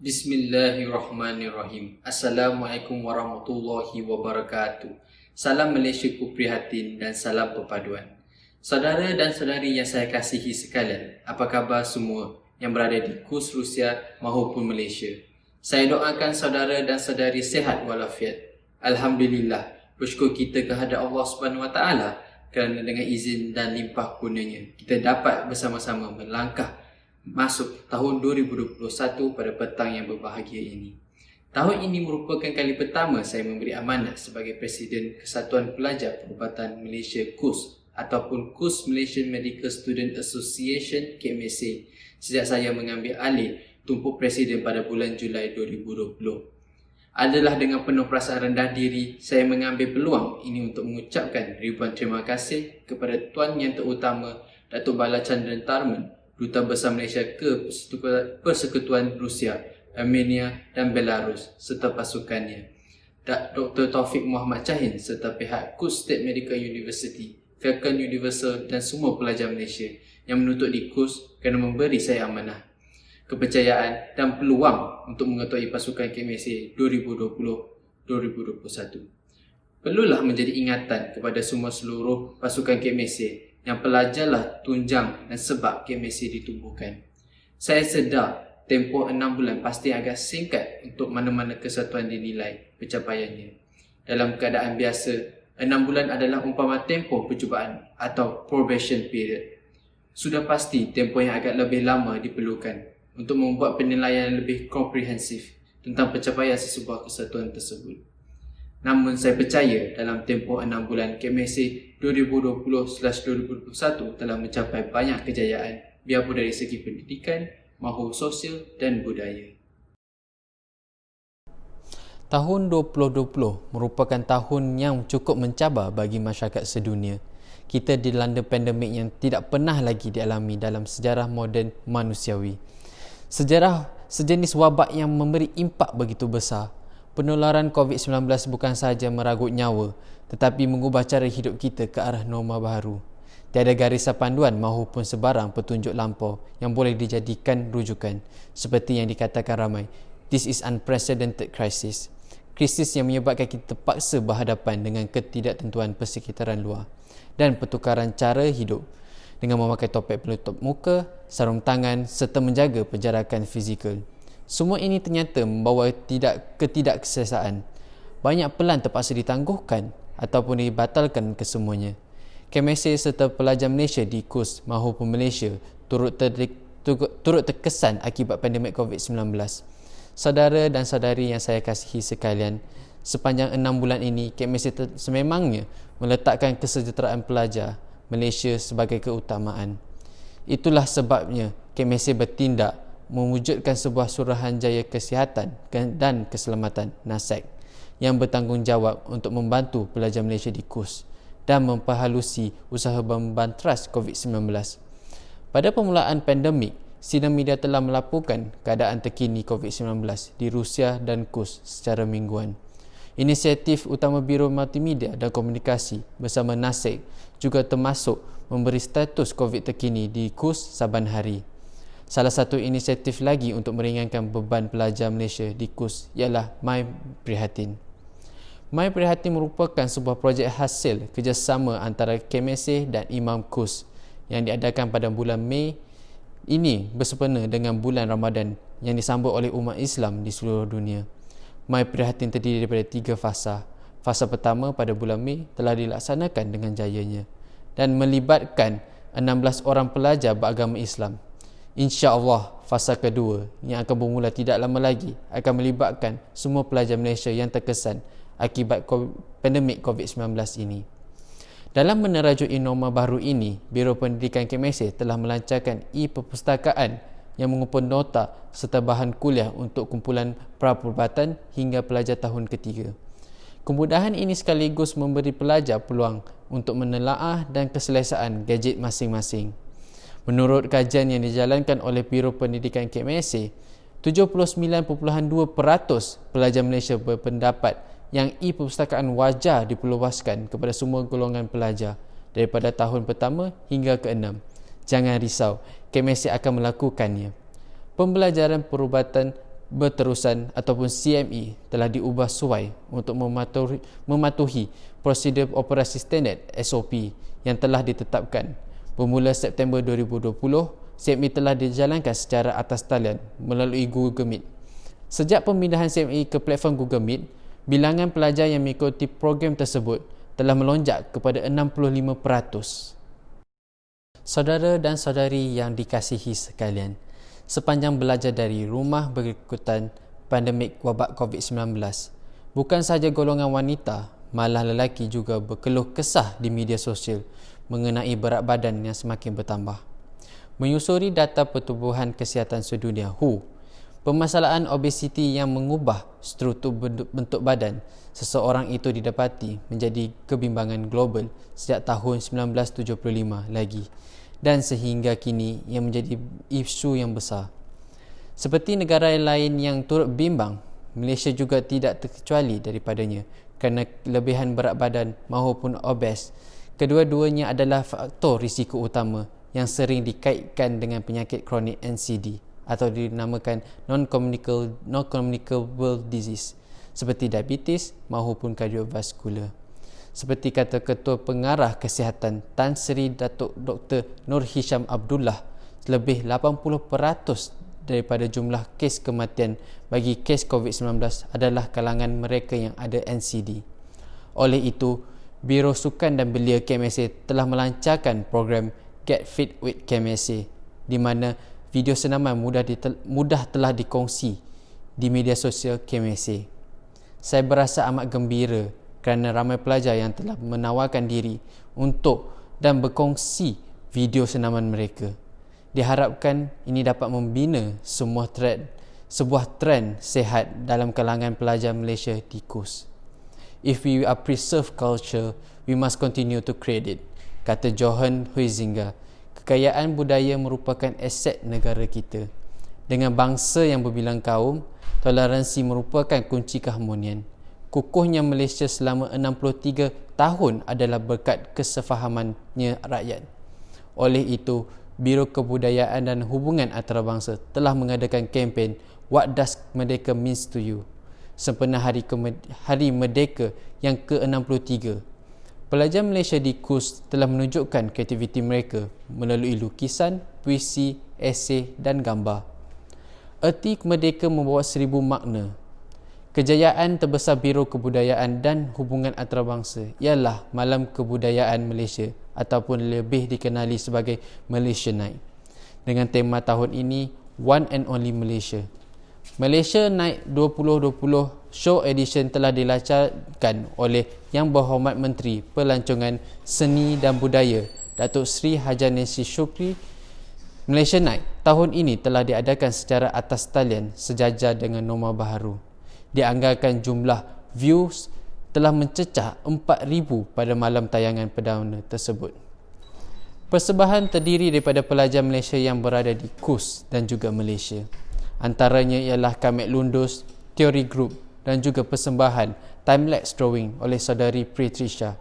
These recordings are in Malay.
Bismillahirrahmanirrahim. Assalamualaikum warahmatullahi wabarakatuh. Salam Malaysia ku prihatin dan salam perpaduan. Saudara dan saudari yang saya kasihi sekalian, apa khabar semua yang berada di KUS Rusia maupun Malaysia? Saya doakan saudara dan saudari sihat walafiat. Alhamdulillah, bersyukur kita kehadap Allah Subhanahu Wa Taala kerana dengan izin dan limpah kurnianya kita dapat bersama-sama melangkah masuk tahun 2021 pada petang yang berbahagia ini. Tahun ini merupakan kali pertama saya memberi amanah sebagai Presiden Kesatuan Pelajar Perubatan Malaysia KUS ataupun KUS Malaysian Medical Student Association KMSA sejak saya mengambil alih tumpuk Presiden pada bulan Julai 2020. Adalah dengan penuh perasaan rendah diri saya mengambil peluang ini untuk mengucapkan ribuan terima kasih kepada Tuan Yang Terutama Datuk Bala Chandran Tharman, Duta Besar Malaysia ke Persekutuan Rusia, Armenia dan Belarus serta pasukannya, Dr. Taufik Muhammad Cahin serta pihak KUS State Medical University, Falcon Universal dan semua pelajar Malaysia yang menuntut di KUS kerana memberi saya amanah, kepercayaan dan peluang untuk mengetuai pasukan KMSA 2020-2021. Perlulah menjadi ingatan kepada semua seluruh pasukan KMSA yang pelajarlah tunjang dan sebab KMSA ditubuhkan. Saya sedar tempoh 6 bulan pasti agak singkat untuk mana-mana kesatuan dinilai pencapaiannya. Dalam keadaan biasa, 6 bulan adalah umpama tempoh percubaan atau probation period. Sudah pasti tempoh yang agak lebih lama diperlukan untuk membuat penilaian yang lebih komprehensif tentang pencapaian sesebuah kesatuan tersebut. Namun saya percaya dalam tempoh 6 bulan KMSA 2020-2021 telah mencapai banyak kejayaan biarpun dari segi pendidikan maupun sosial dan budaya. Tahun 2020 merupakan tahun yang cukup mencabar bagi masyarakat sedunia. Kita dilanda pandemik yang tidak pernah lagi dialami dalam sejarah moden manusiawi. Sejarah sejenis wabak yang memberi impak begitu besar. Penularan COVID-19 bukan sahaja meragut nyawa, tetapi mengubah cara hidup kita ke arah norma baru. Tiada garisan panduan maupun sebarang petunjuk lampau yang boleh dijadikan rujukan. Seperti yang dikatakan ramai, this is unprecedented crisis. Krisis yang menyebabkan kita terpaksa berhadapan dengan ketidaktentuan persekitaran luar dan pertukaran cara hidup dengan memakai topeng penutup muka, sarung tangan serta menjaga penjarakan fizikal. Semua ini ternyata membawa ketidakselesaan. Banyak pelan terpaksa ditangguhkan ataupun dibatalkan kesemuanya. KMSA serta pelajar Malaysia di KUS maupun Malaysia turut terkesan akibat pandemik COVID-19. Saudara dan saudari yang saya kasihi sekalian, sepanjang 6 bulan ini KMSA sememangnya meletakkan kesejahteraan pelajar Malaysia sebagai keutamaan. Itulah sebabnya KMSA bertindak mewujudkan sebuah Suruhanjaya Kesihatan dan Keselamatan NASEC yang bertanggungjawab untuk membantu pelajar Malaysia di KUS dan memperhalusi usaha membantras COVID-19. Pada permulaan pandemik, sidang media telah melaporkan keadaan terkini COVID-19 di Rusia dan KUS secara mingguan. Inisiatif utama Biro Multimedia dan Komunikasi bersama NASEC juga termasuk memberi status COVID terkini di KUS saban hari. Salah satu inisiatif lagi untuk meringankan beban pelajar Malaysia di KUS ialah My Prihatin. My Prihatin merupakan sebuah projek hasil kerjasama antara KMSA dan Imam KUS yang diadakan pada bulan Mei ini bersempena dengan bulan Ramadan yang disambut oleh umat Islam di seluruh dunia. My Prihatin terdiri daripada 3 fasa. Fasa pertama pada bulan Mei telah dilaksanakan dengan jayanya dan melibatkan 16 orang pelajar beragama Islam. InsyaAllah, fasa kedua yang akan bermula tidak lama lagi akan melibatkan semua pelajar Malaysia yang terkesan akibat pandemik COVID-19 ini. Dalam menerajui norma baru ini, Biro Pendidikan KMSA telah melancarkan e-perpustakaan yang mengumpul nota serta bahan kuliah untuk kumpulan pra-perubatan hingga pelajar tahun ketiga. Kemudahan ini sekaligus memberi pelajar peluang untuk menelaah dan keselesaan gadget masing-masing. Menurut kajian yang dijalankan oleh Biro Pendidikan KMSA, 79.2% pelajar Malaysia berpendapat yang e-perpustakaan wajar diperluaskan kepada semua golongan pelajar daripada tahun pertama hingga ke-6. Jangan risau, KMSA akan melakukannya. Pembelajaran perubatan berterusan ataupun CME telah diubah suai untuk mematuhi prosedur operasi standard SOP yang telah ditetapkan. Bermula September 2020, CME telah dijalankan secara atas talian melalui Google Meet. Sejak pemindahan CME ke platform Google Meet, bilangan pelajar yang mengikuti program tersebut telah melonjak kepada 65%. Saudara dan saudari yang dikasihi sekalian, sepanjang belajar dari rumah berikutan pandemik wabak COVID-19, bukan sahaja golongan wanita, malah lelaki juga berkeluh kesah di media sosial mengenai berat badan yang semakin bertambah. Menyusuri data Pertubuhan Kesihatan Sedunia WHO, permasalahan obesiti yang mengubah struktur bentuk badan seseorang itu didapati menjadi kebimbangan global sejak tahun 1975 lagi, dan sehingga kini ia menjadi isu yang besar. Seperti negara lain yang turut bimbang, Malaysia juga tidak terkecuali daripadanya kerana kelebihan berat badan maupun obes. Kedua-duanya adalah faktor risiko utama yang sering dikaitkan dengan penyakit kronik NCD atau dinamakan non-communicable disease seperti diabetes maupun kardiovaskular. Seperti kata Ketua Pengarah Kesihatan Tan Sri Datuk Dr. Nur Hisham Abdullah, lebih 80% daripada jumlah kes kematian bagi kes COVID-19 adalah kalangan mereka yang ada NCD. Oleh itu, Biro Sukan dan Belia KMSA telah melancarkan program Get Fit with KMSA, di mana video senaman mudah telah dikongsi di media sosial KMSA. Saya berasa amat gembira kerana ramai pelajar yang telah menawarkan diri untuk dan berkongsi video senaman mereka. Diharapkan ini dapat membina sebuah trend sehat dalam kalangan pelajar Malaysia di KUS. If we are preserve culture, we must continue to create it, kata Johan Huizinga. Kekayaan budaya merupakan aset negara kita. Dengan bangsa yang berbilang kaum, toleransi merupakan kunci keharmonian. Kukuhnya Malaysia selama 63 tahun adalah berkat kesefahamannya rakyat. Oleh itu, Biro Kebudayaan dan Hubungan Antarabangsa telah mengadakan kempen What Does Merdeka Means to You sempena Hari Merdeka yang ke-63. Pelajar Malaysia di KUS telah menunjukkan kreativiti mereka melalui lukisan, puisi, esei dan gambar. Erti merdeka membawa 1000 makna. Kejayaan terbesar Biro Kebudayaan dan Hubungan Antarabangsa ialah Malam Kebudayaan Malaysia ataupun lebih dikenali sebagai Malaysia Night. Dengan tema tahun ini, One and Only Malaysia. Malaysia Night 2020 Show Edition telah dilancarkan oleh Yang Berhormat Menteri Pelancongan Seni dan Budaya Datuk Seri Hajar Nancy Shukri. Malaysia Night tahun ini telah diadakan secara atas talian sejajar dengan norma baharu. Dianggarkan jumlah views telah mencecah 4,000 pada malam tayangan perdana tersebut. Persembahan terdiri daripada pelajar Malaysia yang berada di KUS dan juga Malaysia. Antaranya ialah Kamek Lundus, Teori Group dan juga persembahan time-lapse drawing oleh saudari Pretrisha.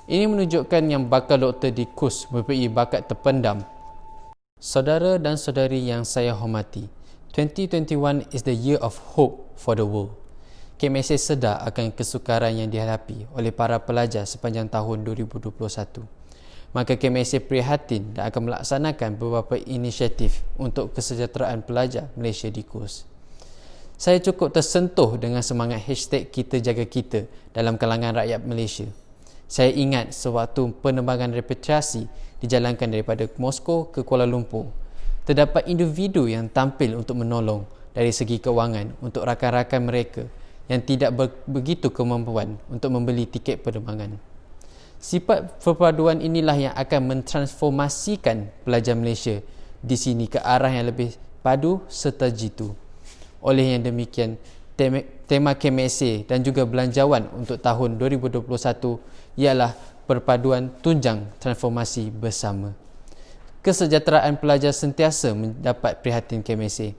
Ini menunjukkan yang bakal doktor di KUS mempunyai bakat terpendam. Saudara dan saudari yang saya hormati, 2021 is the year of hope for the world. KMSA sedar akan kesukaran yang dihadapi oleh para pelajar sepanjang tahun 2021. Maka KMSA prihatin dan akan melaksanakan beberapa inisiatif untuk kesejahteraan pelajar Malaysia di KUS. Saya cukup tersentuh dengan semangat hashtag Kita Jaga Kita dalam kalangan rakyat Malaysia. Saya ingat sewaktu penerbangan repatriasi dijalankan daripada Moskow ke Kuala Lumpur, terdapat individu yang tampil untuk menolong dari segi kewangan untuk rakan-rakan mereka yang tidak begitu kemampuan untuk membeli tiket penerbangan. Sifat perpaduan inilah yang akan mentransformasikan pelajar Malaysia di sini ke arah yang lebih padu serta jitu. Oleh yang demikian, tema KMSA dan juga belanjawan untuk tahun 2021 ialah perpaduan tunjang transformasi bersama. Kesejahteraan pelajar sentiasa mendapat perhatian KMSA.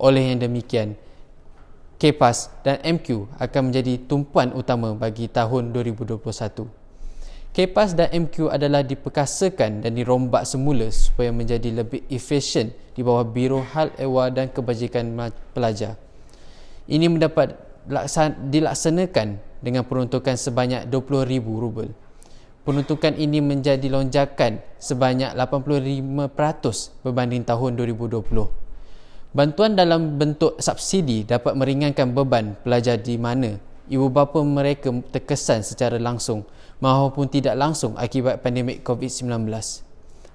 Oleh yang demikian, KPAS dan MQ akan menjadi tumpuan utama bagi tahun 2021. KPAS dan MQ adalah diperkasakan dan dirombak semula supaya menjadi lebih efisien di bawah Biro Hal Ehwal dan Kebajikan Pelajar. Ini mendapat dilaksanakan dengan peruntukan sebanyak 20,000 rubel. Peruntukan ini menjadi lonjakan sebanyak 85% berbanding tahun 2020. Bantuan dalam bentuk subsidi dapat meringankan beban pelajar di mana ibu bapa mereka terkesan secara langsung maupun tidak langsung akibat pandemik COVID-19.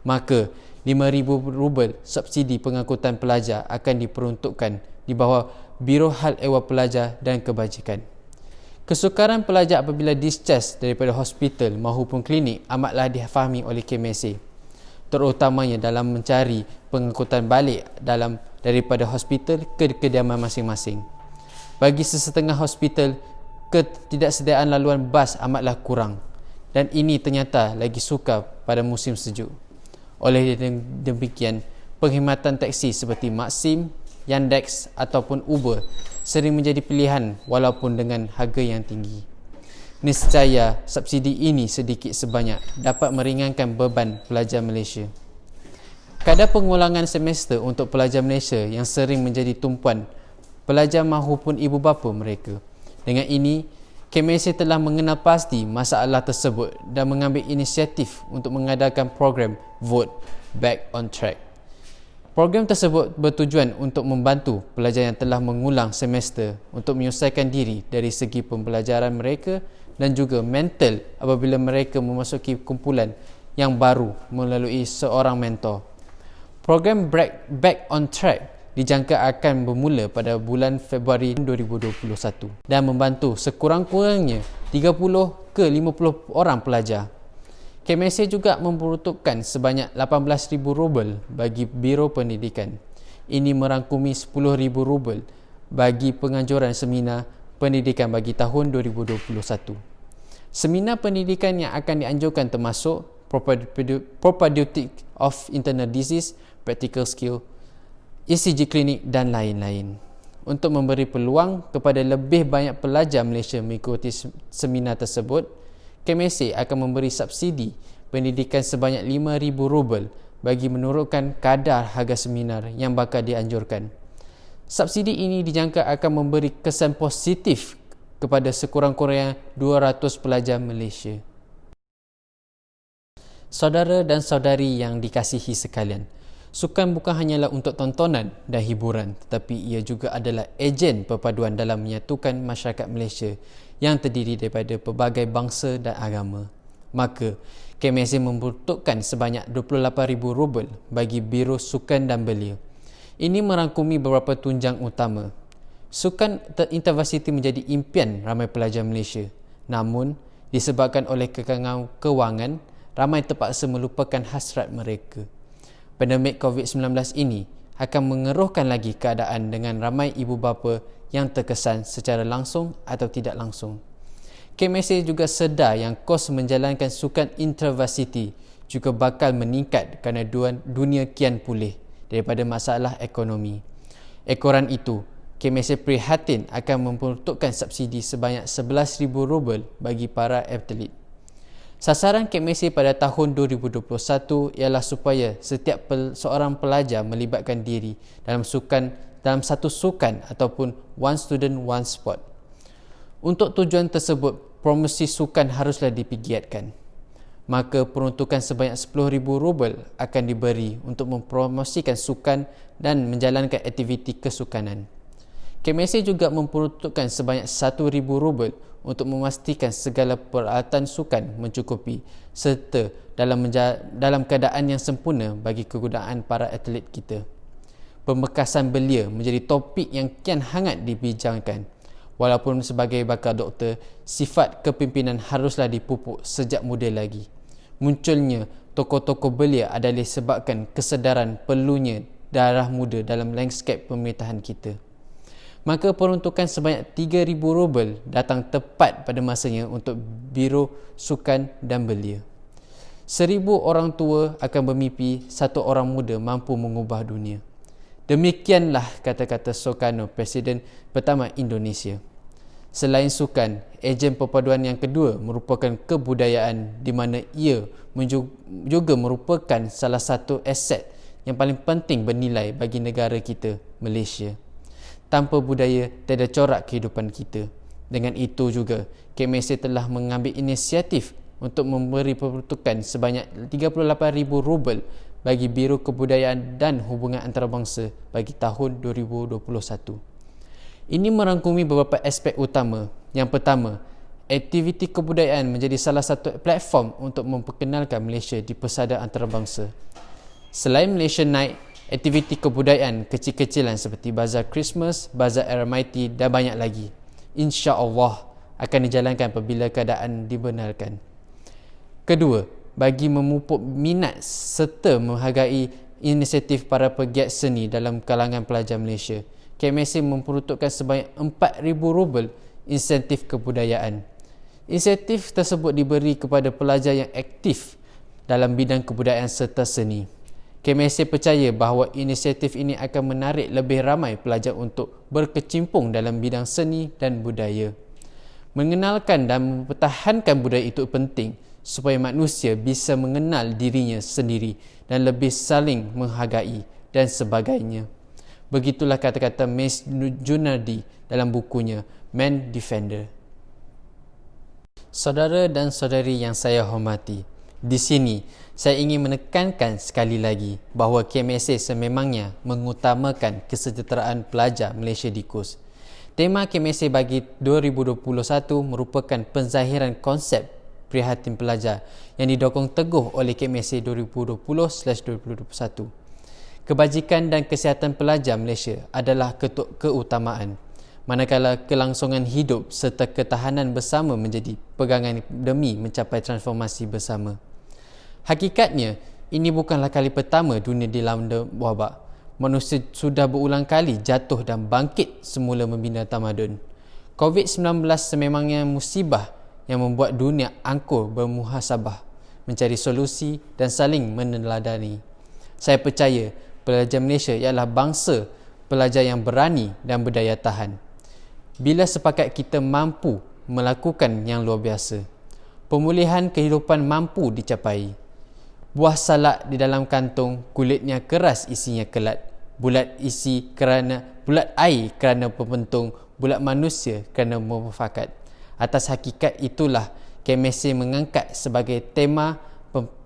Maka 5,000 rubel subsidi pengangkutan pelajar akan diperuntukkan di bawah Biro Hal Ehwal Pelajar dan Kebajikan. Kesukaran pelajar apabila discharge daripada hospital maupun klinik amatlah difahami oleh KMSA, terutamanya dalam mencari pengangkutan balik daripada hospital ke kediaman masing-masing. Bagi sesetengah hospital, ketidaksediaan laluan bas amatlah kurang dan ini ternyata lagi sukar pada musim sejuk. Oleh demikian, penghematan taksi seperti Maxim, Yandex ataupun Uber sering menjadi pilihan walaupun dengan harga yang tinggi. Nescaya subsidi ini sedikit sebanyak dapat meringankan beban pelajar Malaysia. Kadar pengulangan semester untuk pelajar Malaysia yang sering menjadi tumpuan pelajar maupun ibu bapa mereka. Dengan ini, KMSA telah mengenal pasti masalah tersebut dan mengambil inisiatif untuk mengadakan program Vote Back on Track. Program tersebut bertujuan untuk membantu pelajar yang telah mengulang semester untuk menyelesaikan diri dari segi pembelajaran mereka dan juga mental apabila mereka memasuki kumpulan yang baru melalui seorang mentor. Program Back on Track dijangka akan bermula pada bulan Februari 2021 dan membantu sekurang-kurangnya 30 ke 50 orang pelajar. KMSA juga memperuntukkan sebanyak 18,000 rubel bagi Biro Pendidikan. Ini merangkumi 10,000 rubel bagi penganjuran seminar pendidikan bagi tahun 2021. Seminar pendidikan yang akan dianjurkan termasuk Propedeutic of Internal Disease, Practical Skill, ECG klinik dan lain-lain. Untuk memberi peluang kepada lebih banyak pelajar Malaysia mengikuti seminar tersebut, KMSA akan memberi subsidi pendidikan sebanyak 5,000 rubel bagi menurunkan kadar harga seminar yang bakal dianjurkan. Subsidi ini dijangka akan memberi kesan positif kepada sekurang-kurangnya 200 pelajar Malaysia. Saudara dan saudari yang dikasihi sekalian, sukan bukan hanyalah untuk tontonan dan hiburan, tetapi ia juga adalah ejen perpaduan dalam menyatukan masyarakat Malaysia yang terdiri daripada pelbagai bangsa dan agama. Maka, KMSA memperuntukkan sebanyak 28,000 rubel bagi Biro Sukan dan Belia. Ini merangkumi beberapa tunjang utama. Sukan intervarsiti menjadi impian ramai pelajar Malaysia. Namun, disebabkan oleh kekangan kewangan, ramai terpaksa melupakan hasrat mereka. Pandemik COVID-19 ini akan mengeruhkan lagi keadaan dengan ramai ibu bapa yang terkesan secara langsung atau tidak langsung. KMSA juga sedar yang kos menjalankan sukan intervarsity juga bakal meningkat kerana dunia kian pulih daripada masalah ekonomi. Ekoran itu, KMSA prihatin akan memperuntukkan subsidi sebanyak 11,000 rubel bagi para atlet. Sasaran KMSA pada tahun 2021 ialah supaya setiap seorang pelajar melibatkan diri dalam satu sukan ataupun one student one sport. Untuk tujuan tersebut, promosi sukan haruslah digiatkan. Maka peruntukan sebanyak 10,000 rubel akan diberi untuk mempromosikan sukan dan menjalankan aktiviti kesukanan. KMSA juga memperuntukkan sebanyak 1,000 rubel untuk memastikan segala peralatan sukan mencukupi serta dalam keadaan yang sempurna bagi kegunaan para atlet kita. Pembekasan belia menjadi topik yang kian hangat dibincangkan. Walaupun sebagai bakal doktor, sifat kepimpinan haruslah dipupuk sejak muda lagi. Munculnya tokoh-tokoh belia adalah disebabkan kesedaran perlunya darah muda dalam lanskap pemerintahan kita. Maka peruntukan sebanyak 3,000 rubel datang tepat pada masanya untuk Biro Sukan dan Belia. 1,000 orang tua akan bermimpi satu orang muda mampu mengubah dunia. Demikianlah kata-kata Sukarno, Presiden pertama Indonesia. Selain sukan, ejen perpaduan yang kedua merupakan kebudayaan di mana ia juga merupakan salah satu aset yang paling penting bernilai bagi negara kita, Malaysia. Tanpa budaya, tiada corak kehidupan kita. Dengan itu juga, KMSA telah mengambil inisiatif untuk memberi peruntukan sebanyak 38,000 rubel bagi Biro Kebudayaan dan Hubungan Antarabangsa bagi tahun 2021. Ini merangkumi beberapa aspek utama. Yang pertama, aktiviti kebudayaan menjadi salah satu platform untuk memperkenalkan Malaysia di pesada antarabangsa. Selain Malaysia Night, aktiviti kebudayaan kecil-kecilan seperti Bazar Christmas, Bazar RMIT dan banyak lagi, insya-Allah akan dijalankan apabila keadaan dibenarkan. Kedua, bagi memupuk minat serta menghargai inisiatif para pegiat seni dalam kalangan pelajar Malaysia, KMSA memperuntukkan sebanyak 4,000 rubel insentif kebudayaan. Insentif tersebut diberi kepada pelajar yang aktif dalam bidang kebudayaan serta seni. KMSA percaya bahawa inisiatif ini akan menarik lebih ramai pelajar untuk berkecimpung dalam bidang seni dan budaya. Mengenalkan dan mempertahankan budaya itu penting supaya manusia bisa mengenal dirinya sendiri dan lebih saling menghargai dan sebagainya. Begitulah kata-kata Ms. Junardi dalam bukunya Man Defender. Saudara dan saudari yang saya hormati, di sini saya ingin menekankan sekali lagi bahawa KMSA sememangnya mengutamakan kesejahteraan pelajar Malaysia di KUS. Tema KMSA bagi 2021 merupakan penzahiran konsep prihatin pelajar yang didokong teguh oleh KMSA 2020/2021. Kebajikan dan kesihatan pelajar Malaysia adalah keutamaan, manakala kelangsungan hidup serta ketahanan bersama menjadi pegangan demi mencapai transformasi bersama. Hakikatnya, ini bukanlah kali pertama dunia dilanda wabak. Manusia sudah berulang kali jatuh dan bangkit semula membina tamadun. COVID-19 sememangnya musibah yang membuat dunia angkuh bermuhasabah, mencari solusi dan saling meneladani. Saya percaya pelajar Malaysia ialah bangsa pelajar yang berani dan berdaya tahan. Bila sepakat kita mampu melakukan yang luar biasa, pemulihan kehidupan mampu dicapai. Buah salak di dalam kantung, kulitnya keras isinya kelat. Bulat air kerana berpentung, bulat manusia kerana berfakat. Atas hakikat itulah KMSA mengangkat sebagai tema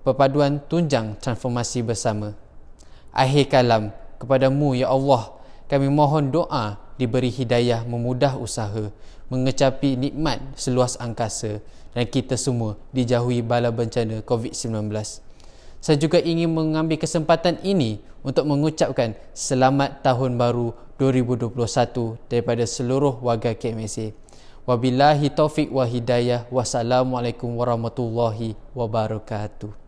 perpaduan tunjang transformasi bersama. Akhir kalam, kepadamu ya Allah, kami mohon doa diberi hidayah memudah usaha, mengecapi nikmat seluas angkasa dan kita semua dijauhi bala bencana COVID-19. Saya juga ingin mengambil kesempatan ini untuk mengucapkan selamat tahun baru 2021 daripada seluruh warga KMSA. Wabillahi taufiq wa hidayah. Wassalamualaikum warahmatullahi wabarakatuh.